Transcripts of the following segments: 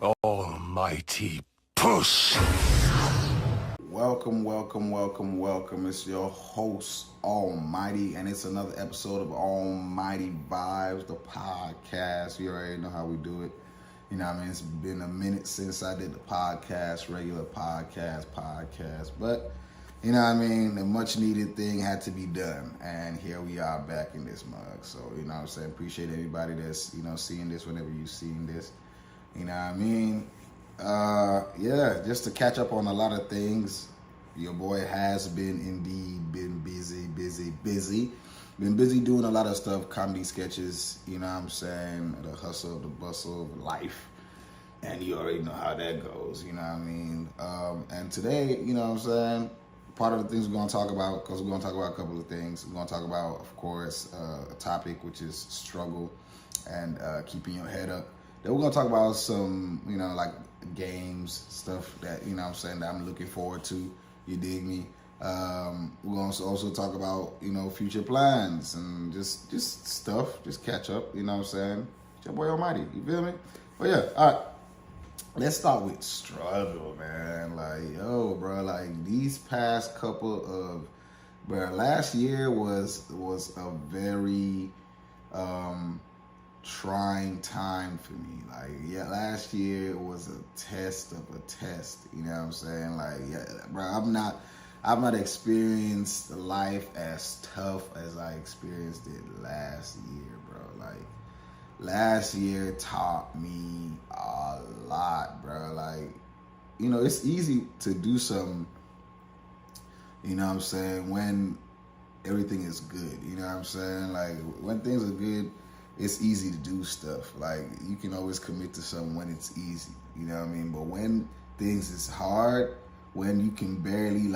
Almighty push. Welcome. It's your host, Allmighty, and it's another episode of Allmighty Vibes, the podcast. You already know how we do it. You know what I mean? It's been a minute since I did the podcast, regular podcast. But, you know what I mean? The much needed thing had to be done. And here we are back in this mug. So, you know what I'm saying? Appreciate everybody that's, seeing this whenever you're seeing this. You know what I mean? Just to catch up on a lot of things. Your boy has been busy. Been busy doing a lot of stuff, comedy sketches, you know what I'm saying? The hustle, the bustle of life. And you already know how that goes, you know what I mean? And today, you know what I'm saying? Part of the things we're going to talk about, because we're going to talk about a couple of things. We're going to talk about, of course, a topic which is struggle and keeping your head up. Then we're going to talk about some, like games, stuff that, you know what I'm saying, that I'm looking forward to. You dig me? We're going to also talk about, future plans and just stuff, just catch up, you know what I'm saying? It's your boy Almighty, you feel me? But yeah, all right. Let's start with struggle, man. These past couple of, last year was a very trying time for me. Last year was a test of a test. You know what I'm saying? I've not experienced life as tough as I experienced it last year, bro. Last year taught me a lot, bro. It's easy to do something, you know what I'm saying, when everything is good. You know what I'm saying? When things are good, it's easy to do stuff. You can always commit to something when it's easy. You know what I mean? But when things is hard, when you can barely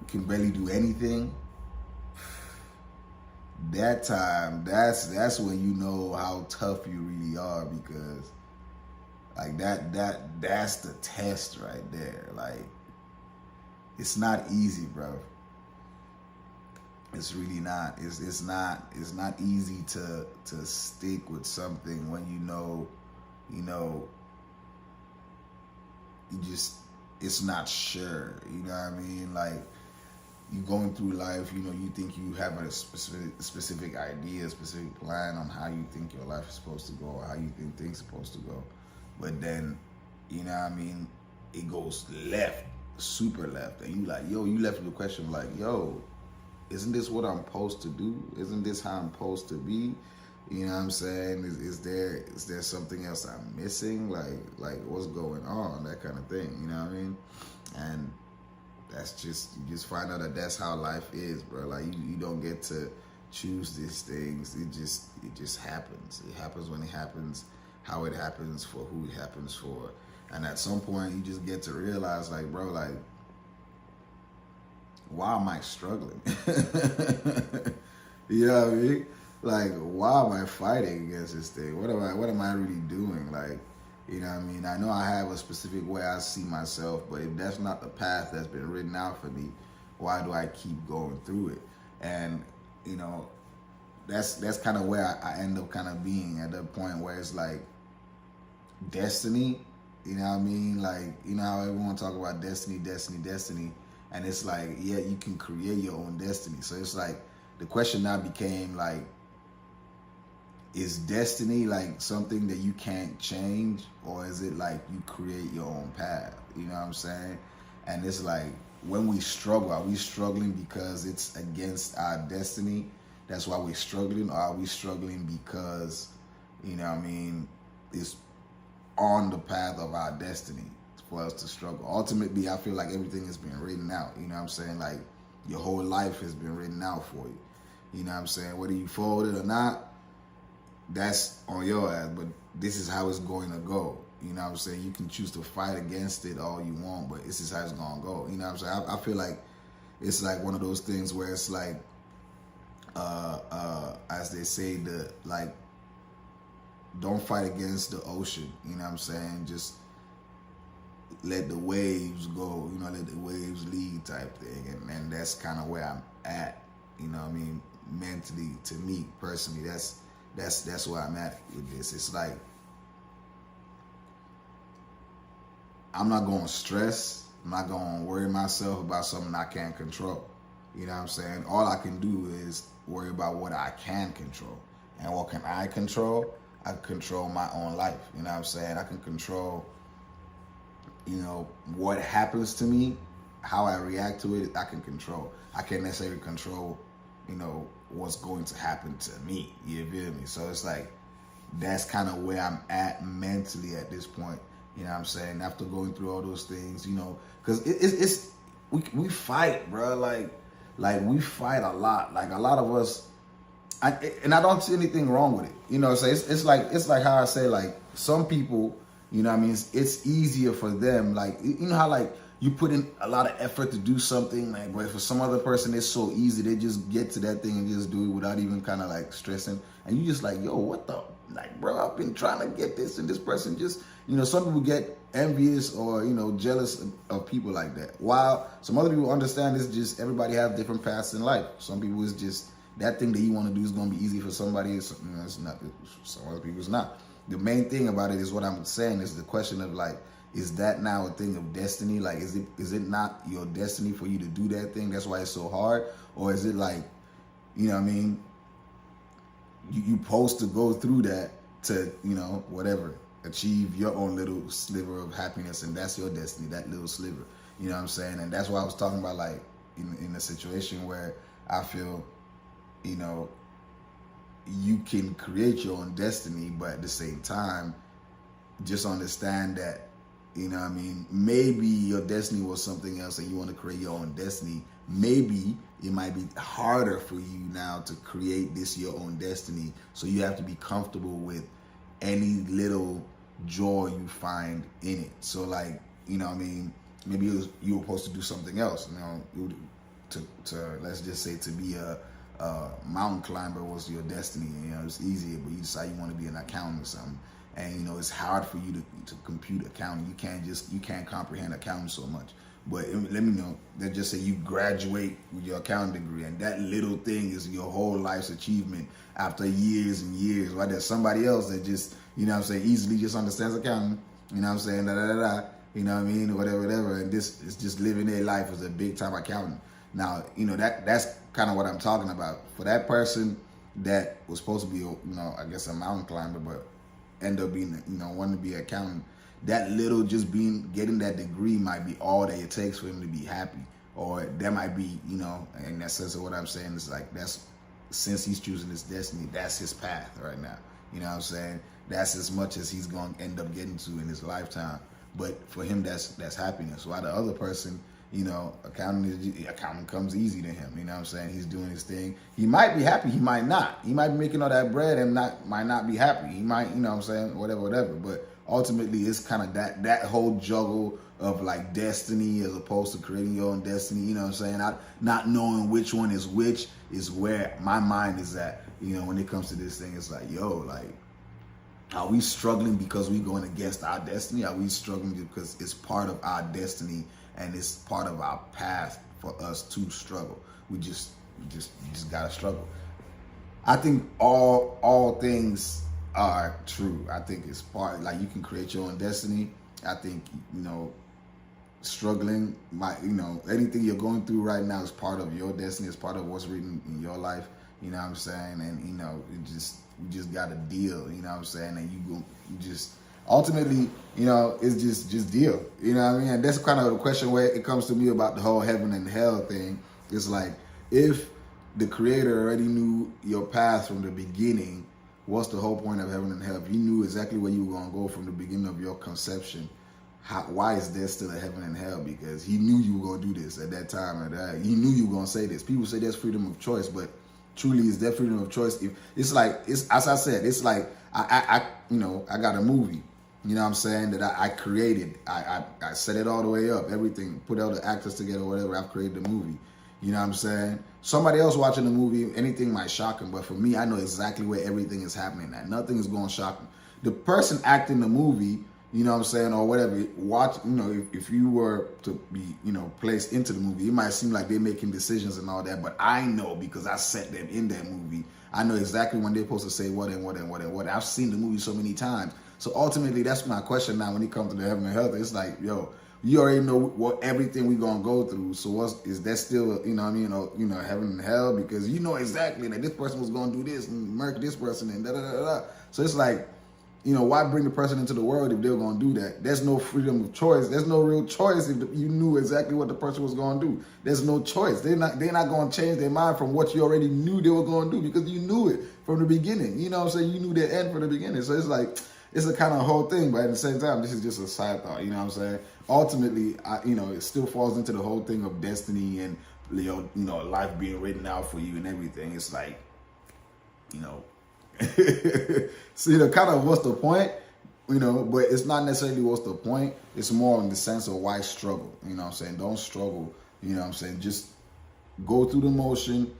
can barely do anything, that time, that's when you know how tough you really are, because that's the test right there. It's not easy, bro. It's really not. It's not easy to stick with something when it's not sure. You know what I mean? You going through life, you think you have a specific idea, specific plan on how you think your life is supposed to go, or how you think things are supposed to go. But then, you know what I mean, it goes left, super left. And you left with the question isn't this what I'm supposed to do? Isn't this how I'm supposed to be? You know what I'm saying? Is there something else I'm missing? What's going on? That kind of thing, you know what I mean? And that's you just find out that that's how life is, bro. You don't get to choose these things. It just happens. It happens when it happens, how it happens, for who it happens for. And at some point you just get to realize, why am I struggling? You know what I mean? Why am I fighting against this thing? What am I really doing? You know what I mean? I know I have a specific way I see myself, but if that's not the path that's been written out for me, why do I keep going through it? And, that's kind of where I end up kind of being at the point where it's destiny, you know what I mean? You know how everyone talk about destiny, and it's you can create your own destiny. So it's the question now became is destiny something that you can't change, or is it you create your own path? You know what I'm saying? And it's when we struggle, are we struggling because it's against our destiny? That's why we're struggling, or are we struggling because, you know what I mean, it's on the path of our destiny for us to struggle? Ultimately, I feel everything has been written out. You know what I'm saying? Your whole life has been written out for you. You know what I'm saying? Whether you followed it or not, that's on your ass, but this is how it's going to go. You know what I'm saying? You can choose to fight against it all you want, but this is how it's going to go. You know what I'm saying? I feel it's one of those things where it's as they say, don't fight against the ocean. You know what I'm saying? Just let the waves go, let the waves lead type thing. And that's kind of where I'm at, you know what I mean? Mentally, to me, personally, that's where I'm at with this. It's I'm not going to stress. I'm not going to worry myself about something I can't control. You know what I'm saying? All I can do is worry about what I can control. And what can I control? I control my own life. You know what I'm saying? I can control, what happens to me, how I react to it, I can control. I can't necessarily control, what's going to happen to me. You feel me? So it's like, that's kind of where I'm at mentally at this point. You know what I'm saying? After going through all those things, because we fight, bro. Like we fight a lot. Like a lot of us, and I don't see anything wrong with it. So it's like how I say, like some people, it's easier for them. Like, how like you put in a lot of effort to do something, like, but for some other person, it's so easy. They just get to that thing and just do it without even kind of like stressing. And you just like, yo, what the, like, bro, I've been trying to get this, and this person just, some people get envious or, jealous of people like that. While some other people understand it's just everybody has different paths in life. Some people it's just that thing that you want to do is going to be easy for somebody. It's not. Some other people it's not. The main thing about it is what I'm saying is the question of like, is that now a thing of destiny? Like, is it not your destiny for you to do that thing? That's why it's so hard. Or is it like, you supposed to go through that to, whatever, achieve your own little sliver of happiness, and that's your destiny, that little sliver. You know what I'm saying? And that's why I was talking about, like, in a situation where I feel, you can create your own destiny, but at the same time, just understand that, maybe your destiny was something else and you want to create your own destiny. Maybe it might be harder for you now to create this your own destiny. So you have to be comfortable with any little joy you find in it. So like, maybe you were supposed to do something else, to let's just say to be a mountain climber was your destiny. It's easier, but you decide you want to be an accountant or something. And it's hard for you to compute accounting. You can't comprehend accounting so much. But let me know. Let's just say you graduate with your accounting degree, and that little thing is your whole life's achievement after years and years. Right? There's somebody else that just, easily just understands accounting. Whatever. And this is just living their life as a big time accountant. Now, that's kind of what I'm talking about. For that person that was supposed to be, I guess a mountain climber, but end up being, wanting to be an accountant, that little just getting that degree might be all that it takes for him to be happy. Or that might be, in that sense of what I'm saying, is like, since he's choosing his destiny, that's his path right now. You know what I'm saying? That's as much as he's going to end up getting to in his lifetime. But for him, that's happiness. While the other person, accounting comes easy to him. You know what I'm saying? He's doing his thing. He might be happy. He might not. He might be making all that bread and might not be happy. He might, whatever. But ultimately, it's kind of that whole juggle of like destiny as opposed to creating your own destiny. You know what I'm saying? Not knowing which one is which is where my mind is at. When it comes to this thing, it's like, are we struggling because we're going against our destiny? Are we struggling because it's part of our destiny and it's part of our path for us to struggle? We just gotta struggle. I think all things are true. I think it's part, like, you can create your own destiny. I think, struggling anything you're going through right now is part of your destiny. It's part of what's written in your life. You know what I'm saying? And you just gotta deal. You know what I'm saying? And you just ultimately, it's just deal. You know what I mean? And that's kind of the question where it comes to me about the whole heaven and hell thing. It's like, if the Creator already knew your path from the beginning, what's the whole point of heaven and hell? If you knew exactly where you were going to go from the beginning of your conception, why is there still a heaven and hell? Because he knew you were going to do this at that time. He knew you were going to say this. People say there's freedom of choice, but truly, is there freedom of choice? It's as I said, it's like I got a movie. You know what I'm saying, that I created. I set it all the way up, everything, put all the actors together, whatever. I've created the movie. You know what I'm saying? Somebody else watching the movie, anything might shock them, but for me, I know exactly where everything is happening at. Nothing is going to shock them. The person acting the movie, you know what I'm saying, or whatever, watch, if you were to be, placed into the movie, it might seem like they're making decisions and all that, but I know, because I set them in that movie, I know exactly when they're supposed to say what and what and what and what. I've seen the movie so many times. So ultimately, that's my question now when it comes to the heaven and hell. It's like, yo, you already know what everything we gonna go through. So is that still, you know what I mean, heaven and hell? Because you know exactly that this person was gonna do this and murder this person and da da da da. So it's like, why bring the person into the world if they're going to do that? There's no freedom of choice. There's no real choice if you knew exactly what the person was going to do. There's no choice. They're not going to change their mind from what you already knew they were going to do because you knew it from the beginning. You know what I'm saying? You knew the end from the beginning. So it's like, it's a kind of whole thing, but at the same time, this is just a side thought. You know what I'm saying? Ultimately, it still falls into the whole thing of destiny and, life being written out for you and everything. It's like, see, kind of what's the point, but it's not necessarily what's the point. It's more in the sense of why struggle. You know what I'm saying? Don't struggle. You know what I'm saying? Just go through the motion,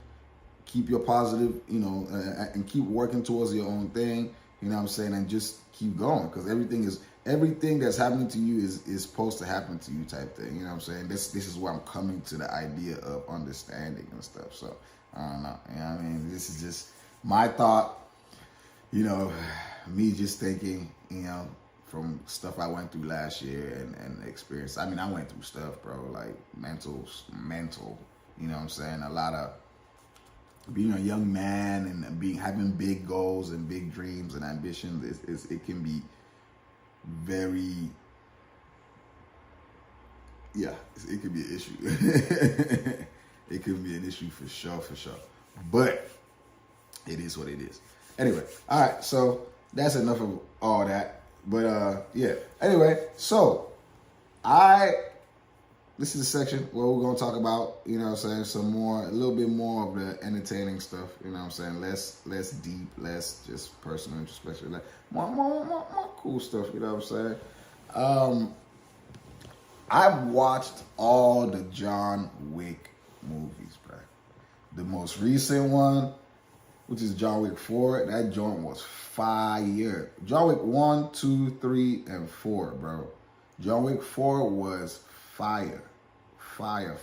keep your positive, and keep working towards your own thing. You know what I'm saying? And just keep going because everything that's happening to you is supposed to happen to you type thing. You know what I'm saying? This is where I'm coming to the idea of understanding and stuff. So I don't know. You know what I mean? This is just my thought. Me just thinking, from stuff I went through last year and experience. I mean, I went through stuff, bro, like mental, you know what I'm saying? A lot of being a young man and having big goals and big dreams and ambitions, it can be very, it could be an issue. It could be an issue for sure. But it is what it is. Anyway, all right, so that's enough of all that. But anyway, so this is a section where we're gonna talk about, a little bit more of the entertaining stuff, less deep, less just personal introspection, like more cool stuff, you know what I'm saying? I've watched all the John Wick movies, bro. The most recent one, which is John Wick 4, that joint was fire. John Wick 1, 2, 3, and 4, bro. John Wick 4 was fire. Fire.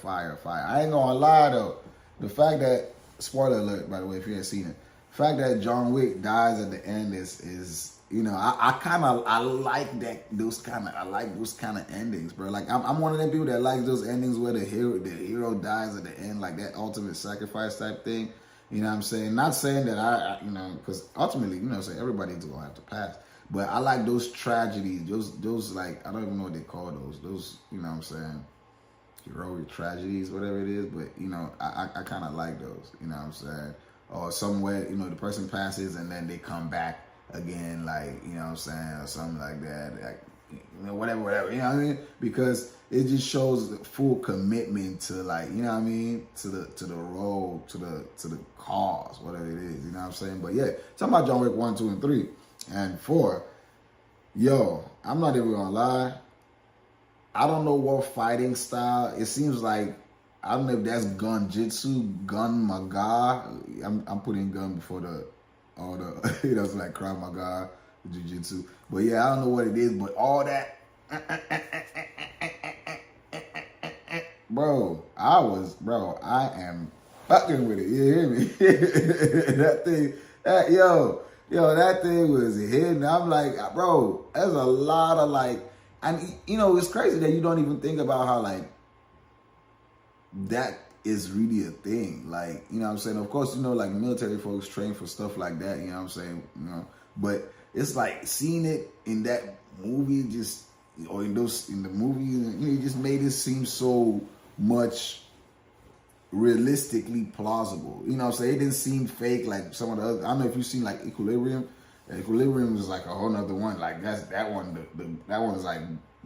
I ain't gonna lie, though. The fact that, spoiler alert, by the way, if you haven't seen it, the fact that John Wick dies at the end is I like those kind of endings, bro. Like, I'm one of them people that likes those endings where the hero dies at the end, like that ultimate sacrifice type thing. You know what I'm saying? Not saying that because ultimately, everybody's going to have to pass. But I like those tragedies, those like, I don't even know what they call those, you know what I'm saying, heroic tragedies, whatever it is. But, I kind of like those, you know what I'm saying? Or somewhere, the person passes and then they come back again, like, you know what I'm saying, or something like that. Like, whatever, you know what I mean? Because it just shows the full commitment to, like, you know what I mean, to the role, to the cause, whatever it is, you know what I'm saying? But yeah, talking about John Wick 1, 2, and 3, and 4, yo, I'm not even gonna lie, I don't know what fighting style, it seems like, I don't know if that's gun jitsu, gun maga, I'm putting gun before all the, it's like Krav Maga, jiu-jitsu. But yeah, I don't know what it is, but all that, bro, I am fucking with it. You hear me? That thing, that thing was hidden. I'm like, bro, there's a lot of like, and it's crazy that you don't even think about how like that is really a thing. Like, you know what I'm saying? Of course, like military folks train for stuff like that, you know what I'm saying? But it's like seeing it in that movie in the movie, it just made it seem so much realistically plausible. You know what I'm saying? It didn't seem fake like some of the other, I don't know if you've seen like Equilibrium. Equilibrium is like a whole nother one. Like that one is like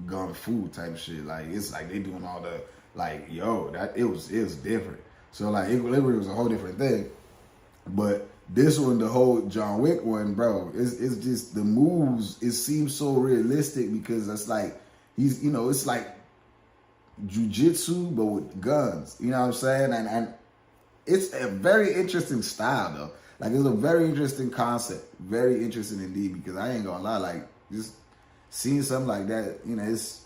gun fu type shit. Like it's like they doing all the like, it was different. So like Equilibrium was a whole different thing. But this one, the whole John Wick one, bro, it's just the moves, it seems so realistic because it's like he's, it's like jujitsu but with guns. You know what I'm saying? And it's a very interesting style though. Like it's a very interesting concept. Very interesting indeed, because I ain't gonna lie, like just seeing something like that, it's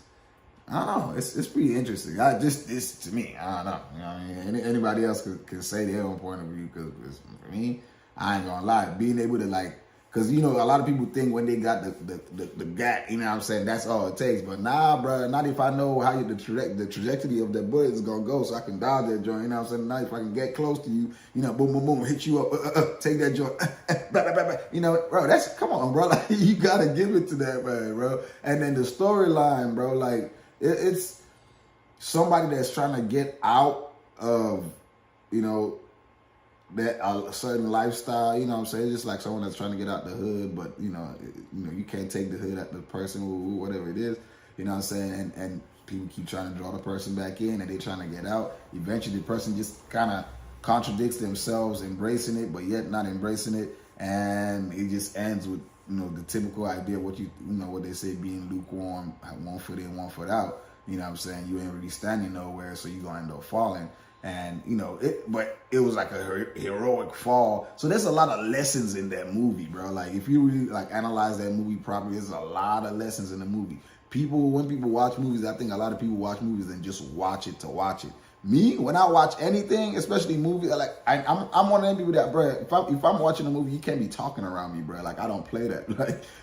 I don't know. It's pretty interesting. This to me, I don't know. You know what I mean? Anybody else can say their own point of view, because for me, I ain't gonna lie. Being able to like Because, you know, a lot of people think when they got the gap, you know what I'm saying, that's all it takes. But nah, bro, not if I know how the trajectory of that bullet is going to go, so I can dodge that joint, you know what I'm saying? Not if I can get close to you, you know, boom, boom, boom, hit you up, take that joint, bah, bah, bah, bah. You know, bro, that's, come on, bro. Like, you got to give it to that man, bro. And then the storyline, bro, like, it's somebody that's trying to get out of, you know, that a certain lifestyle, you know what I'm saying? It's just like someone that's trying to get out the hood, but you know, you can't take the hood at the person, whatever it is, you know what I'm saying? And people keep trying to draw the person back in, and they're trying to get out. Eventually, the person just kind of contradicts themselves, embracing it, but yet not embracing it, and it just ends with, you know, the typical idea of what you know what they say, being lukewarm, 1 foot in, 1 foot out. You know what I'm saying? You ain't really standing nowhere, so you're gonna end up falling. And, you know, but it was like a heroic fall. So there's a lot of lessons in that movie, bro. Like, if you really, like, analyze that movie properly, there's a lot of lessons in the movie. When people watch movies, I think a lot of people watch movies and just watch it to watch it. Me, when I watch anything, especially movies, like, I'm one of them people that, bro, if I'm watching a movie, you can't be talking around me, bro. Like, I don't play that.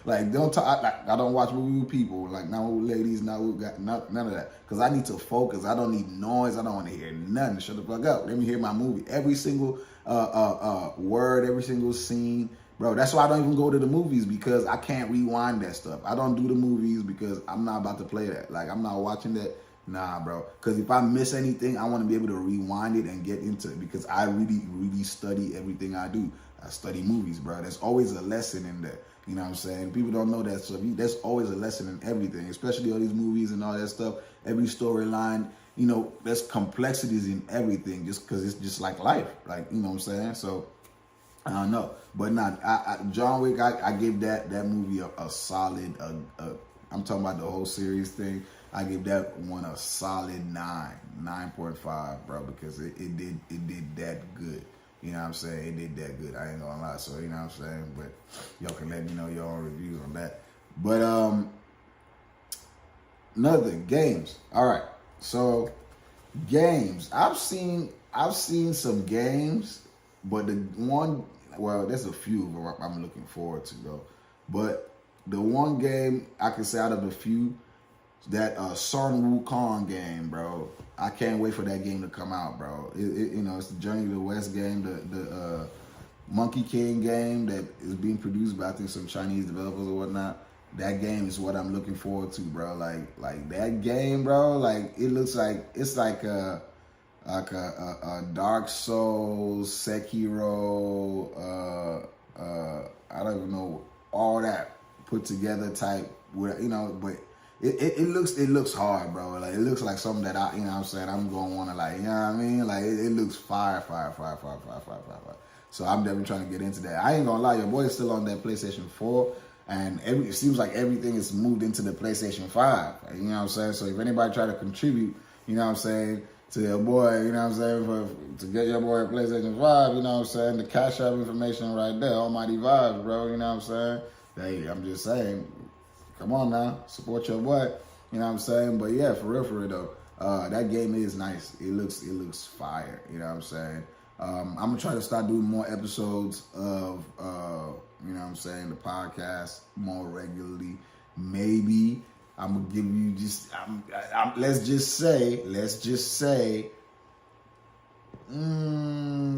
Like don't talk. I don't watch movies with people. Like, not with ladies, not with guys, none of that. Because I need to focus. I don't need noise. I don't want to hear nothing. Shut the fuck up. Let me hear my movie. Every single word, every single scene. Bro, that's why I don't even go to the movies, because I can't rewind that stuff. I don't do the movies because I'm not about to play that. Like, I'm not watching that. Nah, bro. Because if I miss anything, I want to be able to rewind it and get into it, because I really, really study everything I do. I study movies, bro. There's always a lesson in there. You know what I'm saying? People don't know that. So there's always a lesson in everything, especially all these movies and all that stuff. Every storyline, you know, there's complexities in everything, just because it's just like life. Like, you know what I'm saying? So, I don't know. But John Wick, I give that movie a solid, I'm talking about the whole series thing. I give that one a solid 9.5, bro, because it did that good. You know what I'm saying? It did that good. I ain't gonna lie. So, you know what I'm saying? But y'all can let me know your own reviews on that. But another games. All right. So games. I've seen some games, but the one, well, there's a few I'm looking forward to though. But the one game I can say out of the few, that Sun Wukong game, bro. I can't wait for that game to come out, bro. You know, it's the Journey to the West game, the Monkey King game that is being produced by, I think, some Chinese developers or whatnot. That game is what I'm looking forward to, bro. Like that game, bro. Like, it looks like it's like a Dark Souls, Sekiro, I don't even know, all that put together type, you know, but it looks hard, bro. Like, it looks like something that you know what I'm saying, I'm going to want to, like, you know what I mean? Like, it looks fire. So I'm definitely trying to get into that. I ain't going to lie, your boy is still on that PlayStation 4, and it seems like everything is moved into the PlayStation 5. You know what I'm saying? So if anybody try to contribute, you know what I'm saying, to your boy, you know what I'm saying, to get your boy a PlayStation 5, you know what I'm saying, the Cashapp information right there, Allmighty Vibes, bro, you know what I'm saying? Hey, I'm just saying, come on now, support your boy. You know what I'm saying? But yeah, for real though, that game is nice. It looks fire. You know what I'm saying? I'm gonna try to start doing more episodes of you know what I'm saying, the podcast more regularly. Maybe I'm gonna give you just let's just say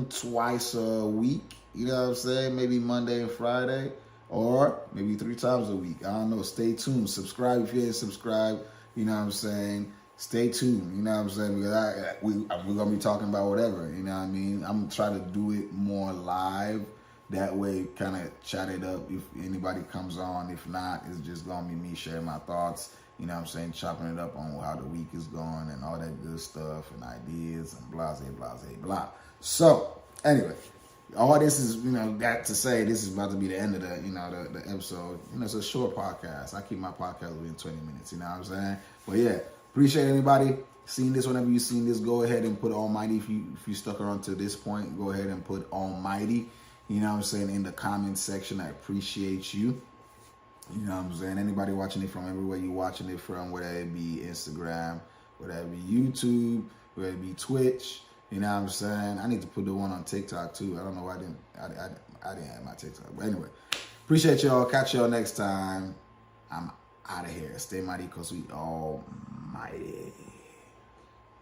twice a week. You know what I'm saying? Maybe Monday and Friday. Or maybe 3 times a week. I don't know. Stay tuned. Subscribe if you ain't subscribed. You know what I'm saying? Stay tuned. You know what I'm saying? Because we're going to be talking about whatever. You know what I mean? I'm going to try to do it more live. That way, kind of chat it up if anybody comes on. If not, it's just going to be me sharing my thoughts. You know what I'm saying? Chopping it up on how the week is going and all that good stuff and ideas and blah, blah. So, anyway. All this is, you know, that to say, this is about to be the end of the, you know, the episode. You know, it's a short podcast. I keep my podcast within 20 minutes, you know what I'm saying? But yeah, appreciate anybody seeing this. Whenever you've seen this, go ahead and put Allmighty. If you stuck around to this point, go ahead and put Allmighty, you know what I'm saying, in the comment section. I appreciate you. You know what I'm saying? Anybody watching it from everywhere you're watching it from, whether it be Instagram, whether it be YouTube, whether it be Twitch. You know what I'm saying? I need to put the one on TikTok too. I don't know why I didn't have my TikTok. But anyway, Appreciate y'all. Catch y'all next time. I'm out of here. Stay mighty because we all mighty.